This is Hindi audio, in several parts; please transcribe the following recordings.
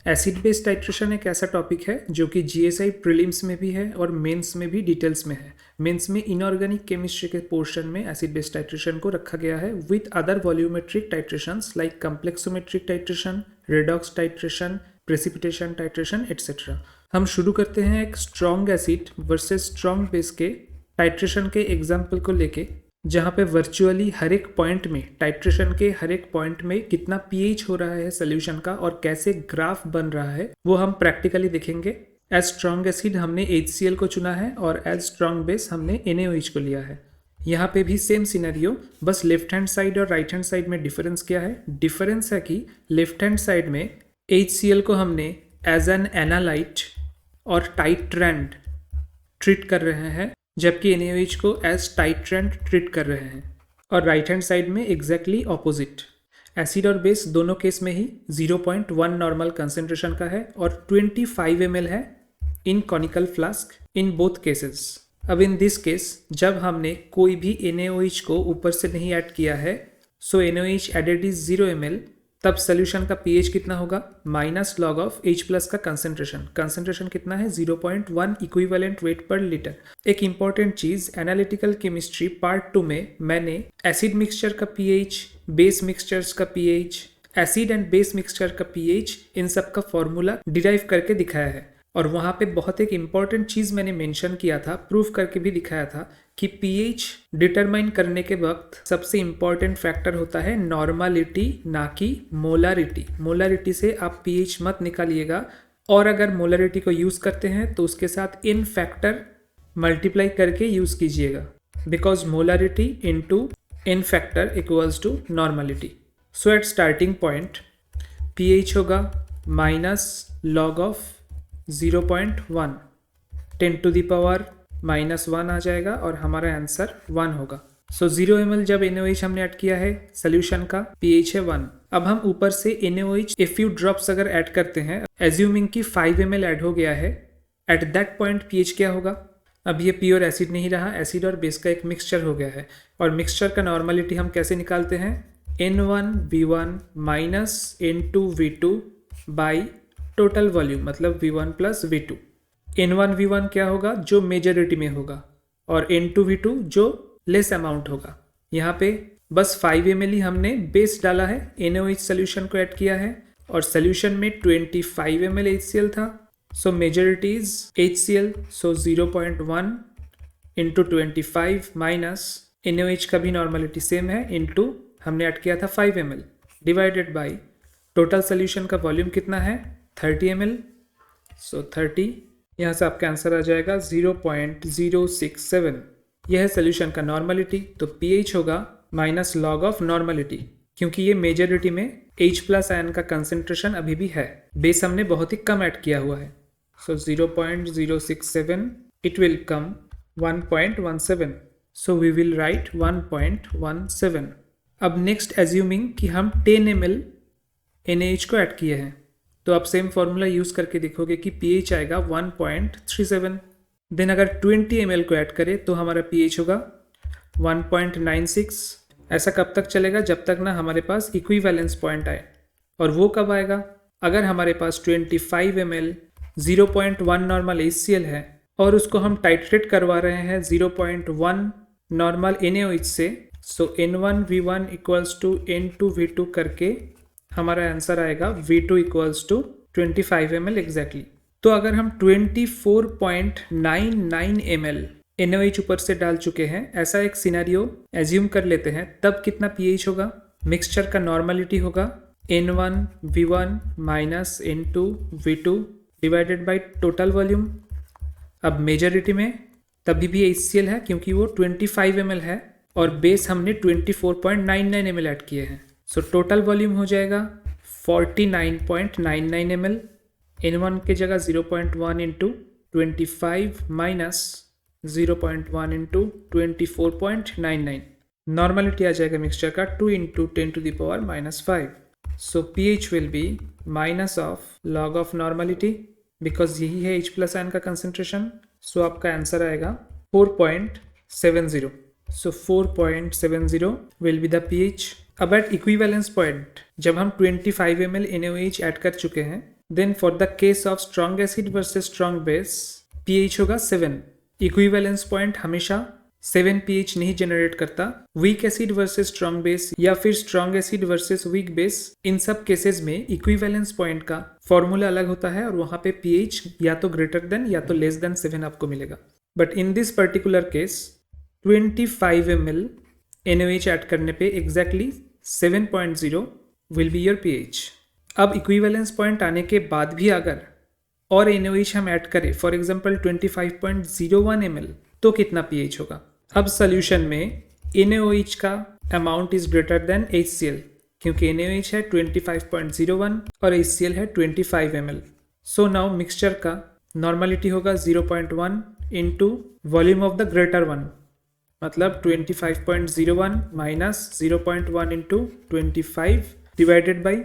एसिड बेस टाइट्रेशन एक ऐसा टॉपिक है जो कि जीएसआई प्रीलिम्स में भी है और मेंस में भी डिटेल्स में है। मेंस में इनऑर्गेनिक केमिस्ट्री के पोर्शन में एसिड बेस टाइट्रेशन को रखा गया है with other volumetric titrations like complexometric titration, redox titration, precipitation titration etcetera. हम शुरू करते हैं एक strong acid versus strong base के टाइट्रेशन के एग्जाम्पल को लेके, जहाँ पे वर्चुअली हर एक पॉइंट में टाइट्रेशन के हर एक पॉइंट में कितना पीएच हो रहा है सोल्यूशन का और कैसे ग्राफ बन रहा है वो हम प्रैक्टिकली देखेंगे। एज स्ट्रॉन्ग एसिड हमने HCl को चुना है और एज स्ट्रॉन्ग बेस हमने NaOH को लिया है। यहाँ पे भी सेम सिनेरियो, बस लेफ्ट हैंड साइड और राइट हैंड साइड में डिफरेंस क्या है? डिफरेंस है कि लेफ्ट हैंड साइड में HCl को हमने एज एन एनालाइट और टाइट्रेंट ट्रीट कर रहे हैं, जबकि NaOH को एज टाइट्रेंट ट्रीट कर रहे हैं। और राइट हैंड साइड में एग्जैक्टली ऑपोजिट। एसिड और बेस दोनों केस में ही 0.1 नॉर्मल कंसेंट्रेशन का है और 25 ml है in conical flask in both cases. अब इन दिस केस जब हमने कोई भी NaOH को ऊपर से नहीं ऐड किया है, सो NaOH एडेड इज 0 ml, तब सोल्यूशन का pH कितना होगा? Minus log of H plus का कंसेंट्रेशन कितना है? 0.1 इक्विवेलेंट वेट पर लीटर। एक इंपॉर्टेंट चीज, एनालिटिकल केमिस्ट्री पार्ट 2 में मैंने एसिड मिक्सचर का pH, बेस मिक्सचर्स का pH, acid and base mixture का pH, इन सब का फॉर्मूला डिराइव करके दिखाया है। और वहाँ पे बहुत एक इंपॉर्टेंट चीज़ मैंने मेंशन किया था, प्रूफ करके भी दिखाया था कि pH डिटरमाइन करने के वक्त सबसे इंपॉर्टेंट फैक्टर होता है नॉर्मलिटी, ना कि मोलारिटी। मोलारिटी से आप pH मत निकालिएगा, और अगर मोलारिटी को यूज़ करते हैं तो उसके साथ इन फैक्टर मल्टीप्लाई करके यूज़ कीजिएगा, because molarity into n factor equals to normality. So at starting point pH होगा minus log of 0.1, 10 to the power -1 आ जाएगा और हमारा आंसर 1 होगा। सो 0 ml जब NaOH हमने ऐड किया है, सोल्यूशन का pH है 1। अब हम ऊपर से NaOH ए फ्यू ड्रॉप्स अगर ऐड करते हैं, एज्यूमिंग कि 5 ml ऐड हो गया है, एट दैट पॉइंट pH क्या होगा? अब ये प्योर एसिड नहीं रहा, एसिड और बेस का एक मिक्सचर हो गया है। और मिक्सचर का नॉर्मलिटी हम कैसे निकालते हैं? N1V1 minus N2V2 by total volume, मतलब V1 प्लस V2। N1V1 क्या होगा? जो मेजॉरिटी में होगा, और N2V2 जो लेस अमाउंट होगा। यहाँ पे बस 5 ml ही हमने बेस डाला है, NaOH सोल्यूशन को ऐड किया है, और सोल्यूशन में 25 ml HCl था। सो majority is HCl, so 0.1 into 25 minus NaOH का भी नॉर्मलिटी सेम है, इंटू हमने ऐड किया था 5 ml, divided by total solution का वॉल्यूम कितना है? 30 ml। सो 30, यहाँ से आपका आंसर आ जाएगा 0.067। यह है सोल्यूशन का नॉर्मलिटी। तो pH होगा माइनस लॉग ऑफ नॉर्मलिटी, क्योंकि ये मेजॉरिटी में H प्लस आयन का कंसेंट्रेशन अभी भी है, बेस हमने बहुत ही कम ऐड किया हुआ है। So 0.067, it will come 1.17, so we will write 1.17। अब नेक्स्ट एज्यूमिंग कि हम 10 ml NaOH को ऐड किए हैं, तो आप सेम फॉर्मूला यूज़ करके देखोगे कि pH आएगा 1.37। देन अगर 20 ml को ऐड करें तो हमारा pH होगा 1.96। ऐसा कब तक चलेगा? जब तक ना हमारे पास इक्विवेलेंस पॉइंट आए। और वो कब आएगा? अगर हमारे पास 25 ml 0.1 नॉर्मल HCl है और उसको हम टाइट्रेट करवा रहे हैं 0.1 नॉर्मल NaOH से, सो N1V1 इक्वल्स टू N2V2 करके हमारा आंसर आएगा V2 equals to 25 ml exactly. तो अगर हम 24.99 ml NaOH ऊपर से डाल चुके हैं, ऐसा एक सिनेरियो एज्यूम कर लेते हैं, तब कितना pH होगा? मिक्सचर का नॉर्मलिटी होगा N1V1 minus N2V2 divided by total volume. अब मेजॉरिटी में तभी भी HCl है, क्योंकि वो 25 ml है और बेस हमने 24.99 ml ऐड किए हैं। सो टोटल वॉल्यूम हो जाएगा 49.99 ml। N1 की जगह 0.1 इंटू 25 माइनस 0.1 इंटू 24.99। नॉर्मलिटी आ जाएगा मिक्सचर का 2 into 10 to the power -5। So pH will be minus of log of normality, because यही है H प्लस आयन का कंसेंट्रेशन। सो आपका आंसर आएगा 4.70। So 4.70 will be the pH। अब एट इक्विवेलेंस पॉइंट जब हम 25 ml NaOH ऐड कर चुके हैं, then for the case of strong acid versus strong base pH होगा 7। इक्विवेलेंस पॉइंट हमेशा 7 pH नहीं जनरेट करता। Weak acid versus strong base या फिर strong acid versus weak base, इन सब केसेस में इक्विवेलेंस पॉइंट का फॉर्मूला अलग होता है और वहां पे pH या तो ग्रेटर देन या तो लेस देन 7 आपको मिलेगा। But in this particular case 25 ml NaOH add करने पे exactly 7.0 will be your pH। अब इक्विवेलेंस पॉइंट आने के बाद भी अगर और NaOH हम ऐड करें, फॉर एग्जांपल 25.01 ml, तो कितना pH होगा? अब सोल्यूशन में NaOH का amount is greater than HCl, क्योंकि NaOH है 25.01 और HCl है 25 ml। सो नाउ मिक्सचर का नॉर्मलिटी होगा 0.1 into volume of the greater one, मतलब 25.01 minus 0.1 into 25 divided by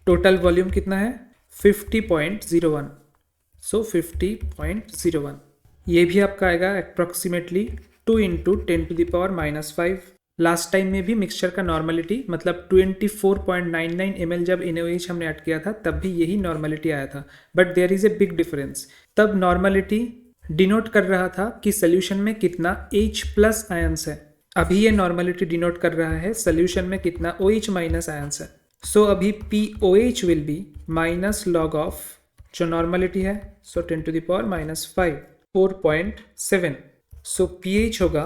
total volume कितना है 50.01, सो 50.01। ये भी आपका आएगा अप्रॉक्सीमेटली 2 इंटू 10⁻⁻5। लास्ट टाइम में भी मिक्सचर का नॉर्मलिटी मतलब 24.99 ml जब NaOH हमने ऐड किया था तब भी यही नॉर्मलिटी आया था, but there is a big difference. तब नॉर्मलिटी डिनोट कर रहा था कि सोल्यूशन में कितना H+ आयंस है, अभी ये नॉर्मलिटी डिनोट कर रहा है सोल्यूशन में कितना OH- आयंस है। सो अभी POH will be minus log of जो नॉर्मलिटी है, सो 10⁻⁻5 4.7। सो pH होगा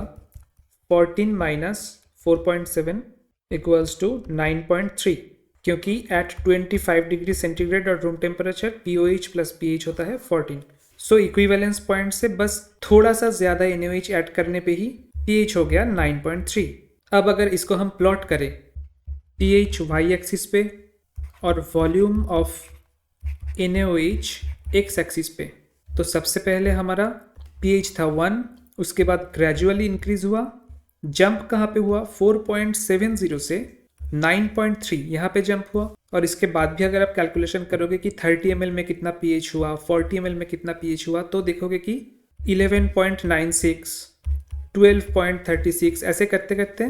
14 माइनस 4.7 इक्वल्स टू 9.3, क्योंकि एट 25 डिग्री सेंटीग्रेड और room temperature POH plus pH होता है 14। सो इक्विवेलेंस पॉइंट से बस थोड़ा सा ज़्यादा NaOH ऐड करने पे ही pH हो गया 9.3। अब अगर इसको हम प्लॉट करें pH y एक्सिस पे और volume of NaOH x axis पे, तो सबसे पहले हमारा pH था 1, उसके बाद ग्रेजुअली इंक्रीज हुआ। जंप कहाँ पे हुआ 4.70 से 9.3 यहाँ पे जंप हुआ। और इसके बाद भी अगर आप कैलकुलेशन करोगे कि 30 ml में कितना pH हुआ, 40 ml में कितना pH हुआ, तो देखोगे कि 11.96, 12.36 ऐसे करते करते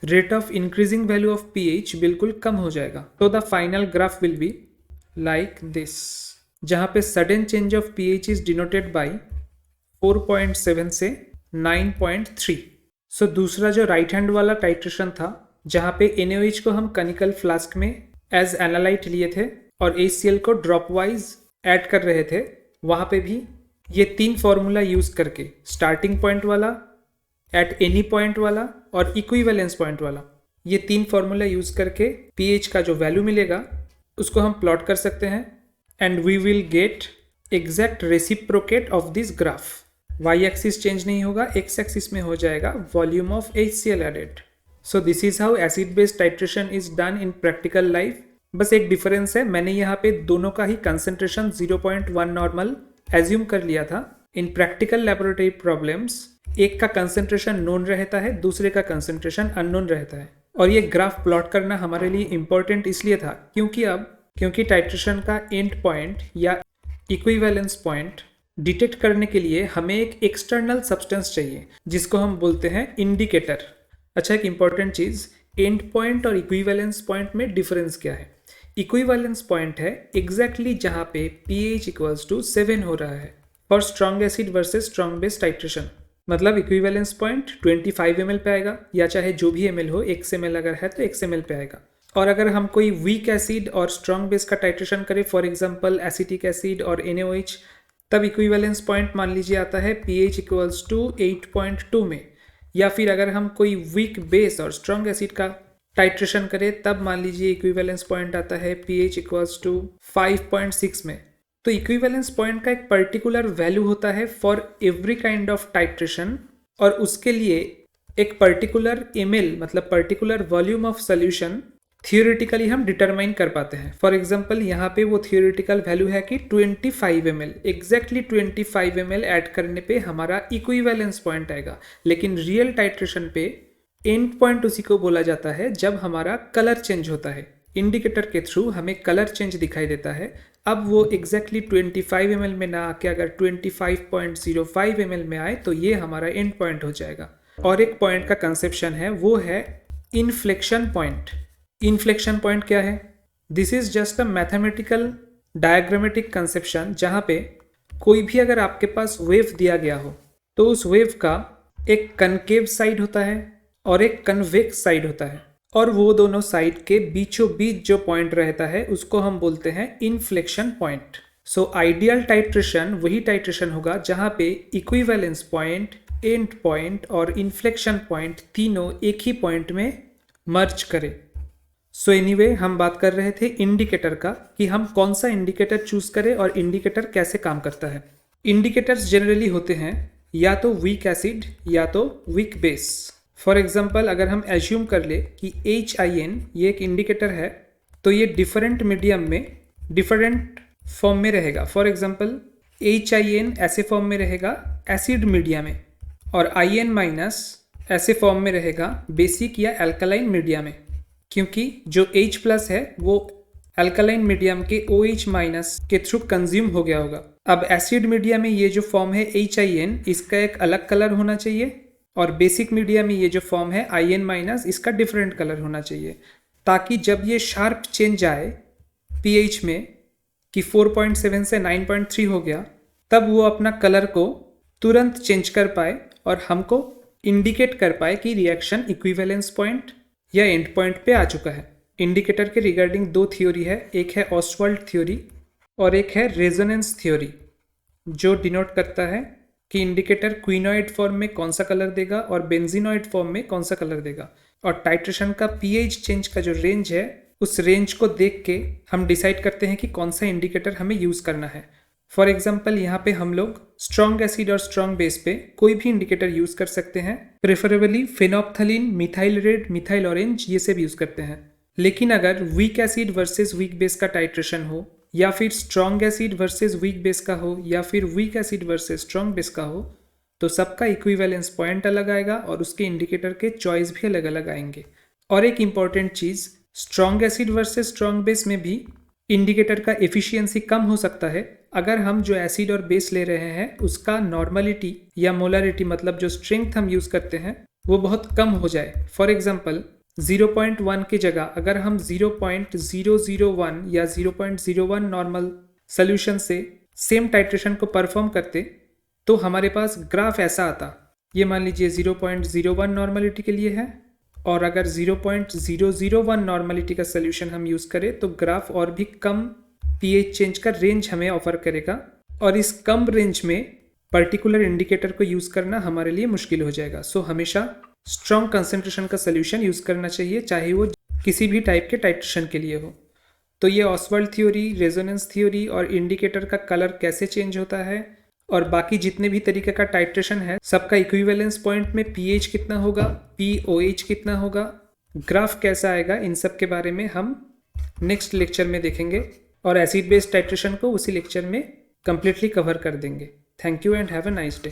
rate of increasing value of pH बिल्कुल कम हो जाएगा। तो the final graph will be like this, जहाँ पे sudden change of pH is denoted by 4.7 से 9.3। सो दूसरा जो राइट हैंड वाला टाइट्रेशन था, जहाँ पे NaOH को हम कनिकल फ्लास्क में एज एनालाइट लिए थे और HCl को ड्रॉप वाइज ऐड कर रहे थे, वहाँ पे भी ये 3 फॉर्मूला यूज करके स्टार्टिंग पॉइंट वाला, एट एनी पॉइंट वाला और इक्विवेलेंस पॉइंट वाला, ये 3 फॉर्मूला यूज करके pH का जो वैल्यू मिलेगा उसको हम प्लॉट कर सकते हैं and we will get exact reciprocate of this graph. y axis change नहीं होगा, x एक्सिस में हो जाएगा volume of HCl added. So this is how acid based titration is done in practical life. बस एक डिफरेंस है, मैंने यहाँ पे दोनों का ही कंसेंट्रेशन 0.1 नॉर्मल एज्यूम कर लिया था। इन प्रैक्टिकल लेबोरेटरी प्रॉब्लम्स एक का कंसेंट्रेशन नोन रहता है, दूसरे का कंसेंट्रेशन अननोन रहता है। और ये ग्राफ प्लॉट करना हमारे लिए इंपॉर्टेंट इसलिए था क्योंकि टाइट्रेशन का एंड पॉइंट या इक्विवेलेंस पॉइंट डिटेक्ट करने के लिए हमें एक एक्सटर्नल सब्सटेंस चाहिए जिसको हम बोलते हैं इंडिकेटर। अच्छा, एक इंपॉर्टेंट चीज़, एंड पॉइंट और इक्विवेलेंस पॉइंट में डिफरेंस क्या है? इक्विवेलेंस पॉइंट है एग्जैक्टली जहाँ पे pH इक्वल्स टू 7 हो रहा है for strong acid versus strong base titration. मतलब इक्विवेलेंस पॉइंट 25 ml पे आएगा, या चाहे जो भी ml हो, x ml अगर है तो x ml पे आएगा। और अगर हम कोई वीक एसिड और स्ट्रॉन्ग बेस का टाइट्रेशन करें, फॉर एग्जांपल एसिटिक एसिड और NaOH, तब इक्विवेलेंस पॉइंट मान लीजिए आता है pH इक्वल्स टू 8.2 में। या फिर अगर हम कोई वीक बेस और स्ट्रॉन्ग एसिड का टाइट्रेशन करें तब मान लीजिए इक्विवेलेंस पॉइंट आता है pH इक्वल्स टू 5.6 में। तो इक्विवेलेंस पॉइंट का एक पर्टिकुलर वैल्यू होता है for every kind of titration, और उसके लिए एक पर्टिकुलर ml मतलब particular volume of solution theoretically हम डिटरमाइन कर पाते हैं। फॉर एग्जांपल यहाँ पे वो थियोरेटिकल वैल्यू है कि 25 ml, एग्जैक्टली 25 ml ऐड करने पे हमारा इक्विवेलेंस पॉइंट आएगा। लेकिन रियल टाइट्रेशन पे एंड पॉइंट उसी को बोला जाता है जब हमारा कलर चेंज होता है। इंडिकेटर के थ्रू हमें कलर चेंज दिखाई देता है। अब वो एग्जैक्टली 25 ml में ना आके अगर 25.05 ml में आए तो ये हमारा एंड पॉइंट हो जाएगा। और एक पॉइंट का कंसेप्शन है, वो है इन्फ्लेक्शन पॉइंट। इन्फ्लेक्शन पॉइंट क्या है? This is just a mathematical diagrammatic conception जहाँ पे कोई भी अगर आपके पास वेव दिया गया हो तो उस वेव का एक कनकेव साइड होता है और एक कन्वेक्स साइड होता है, और वो दोनों साइड के बीचों बीच जो पॉइंट रहता है उसको हम बोलते हैं inflection point. So ideal titration वही टाइट्रेशन होगा जहाँ पे इक्विवेलेंस पॉइंट, एंड पॉइंट और इन्फ्लेक्शन पॉइंट तीनों एक ही पॉइंट में मर्ज करे। सो एनीवे हम बात कर रहे थे इंडिकेटर का कि हम कौन सा इंडिकेटर चूज करें और इंडिकेटर कैसे काम करता है। इंडिकेटर्स जनरली होते हैं या तो वीक एसिड या तो वीक बेस। फॉर एग्जाम्पल अगर हम एज्यूम कर ले कि HIN ये एक इंडिकेटर है तो ये डिफरेंट मीडियम में डिफरेंट फॉर्म में रहेगा। फॉर एग्जाम्पल HIN ऐसे फॉर्म में रहेगा एसिड मीडिया में, और IN माइनस ऐसे फॉर्म में रहेगा बेसिक या अल्कलाइन मीडिया में, क्योंकि जो H प्लस है वो अल्कलाइन मीडियम के OH माइनस के थ्रू कंज्यूम हो गया होगा। अब एसिड मीडिया में ये जो फॉर्म है HIN इसका एक अलग कलर होना चाहिए, और बेसिक मीडिया में ये जो फॉर्म है IN माइनस इसका डिफरेंट कलर होना चाहिए, ताकि जब ये शार्प चेंज आए pH में कि 4.7 से 9.3 हो गया, तब वो अपना कलर को तुरंत चेंज कर पाए और हमको इंडिकेट कर पाए कि रिएक्शन इक्विवेलेंस पॉइंट या एंड पॉइंट पे आ चुका है। इंडिकेटर के रिगार्डिंग दो थ्योरी है, एक है ऑस्वाल्ड थ्योरी और एक है रेजोनेंस थ्योरी, जो डिनोट करता है कि इंडिकेटर क्विनोइड फॉर्म में कौन सा कलर देगा और बेंजीनोइड फॉर्म में कौन सा कलर देगा। और टाइट्रेशन का pH चेंज का जो रेंज है उस रेंज को देख के हम डिसाइड करते हैं कि कौन सा इंडिकेटर हमें यूज़ करना है। फॉर एग्जाम्पल यहाँ पे हम लोग स्ट्रॉन्ग एसिड और स्ट्रॉन्ग बेस पे कोई भी इंडिकेटर यूज़ कर सकते हैं, preferably phenolphthalein, methyl red, methyl orange ये सब यूज़ करते हैं। लेकिन अगर weak acid versus weak base का टाइट्रेशन हो, या फिर strong acid versus weak base का हो, या फिर weak acid versus strong base का हो, तो सबका इक्विवेलेंस पॉइंट अलग आएगा और उसके इंडिकेटर के चॉइस भी अलग अलग आएंगे। और एक इम्पॉर्टेंट चीज़, strong acid versus strong base में भी इंडिकेटर का एफिशिएंसी कम हो सकता है अगर हम जो एसिड और बेस ले रहे हैं उसका नॉर्मलिटी या मोलारिटी, मतलब जो स्ट्रेंथ हम यूज़ करते हैं वो बहुत कम हो जाए। फॉर एग्जाम्पल 0.1 की जगह अगर हम 0.001 या 0.01 नॉर्मल सोल्यूशन से सेम टाइट्रेशन को परफॉर्म करते तो हमारे पास ग्राफ ऐसा आता। ये मान लीजिए 0.01 नॉर्मलिटी के लिए है, और अगर 0.001 नॉर्मलिटी का सोल्यूशन हम यूज़ करें तो ग्राफ और भी कम pH चेंज का रेंज हमें ऑफर करेगा, और इस कम रेंज में पर्टिकुलर इंडिकेटर को यूज़ करना हमारे लिए मुश्किल हो जाएगा। सो हमेशा स्ट्रॉन्ग कंसंट्रेशन का सोल्यूशन यूज़ करना चाहिए, चाहे वो किसी भी टाइप के टाइट्रेशन के लिए हो। तो ये ऑस्वाल्ड थ्योरी, रेजोनेंस थ्योरी और इंडिकेटर का कलर कैसे चेंज होता है और बाकी जितने भी तरीके का टाइट्रेशन है सबका इक्विवेलेंस पॉइंट में pH कितना होगा, pOH कितना होगा, ग्राफ कैसा आएगा, इन सब के बारे में हम नेक्स्ट लेक्चर में देखेंगे, और एसिड बेस्ड टाइट्रेशन को उसी लेक्चर में कंप्लीटली कवर कर देंगे। Thank you and have a nice day.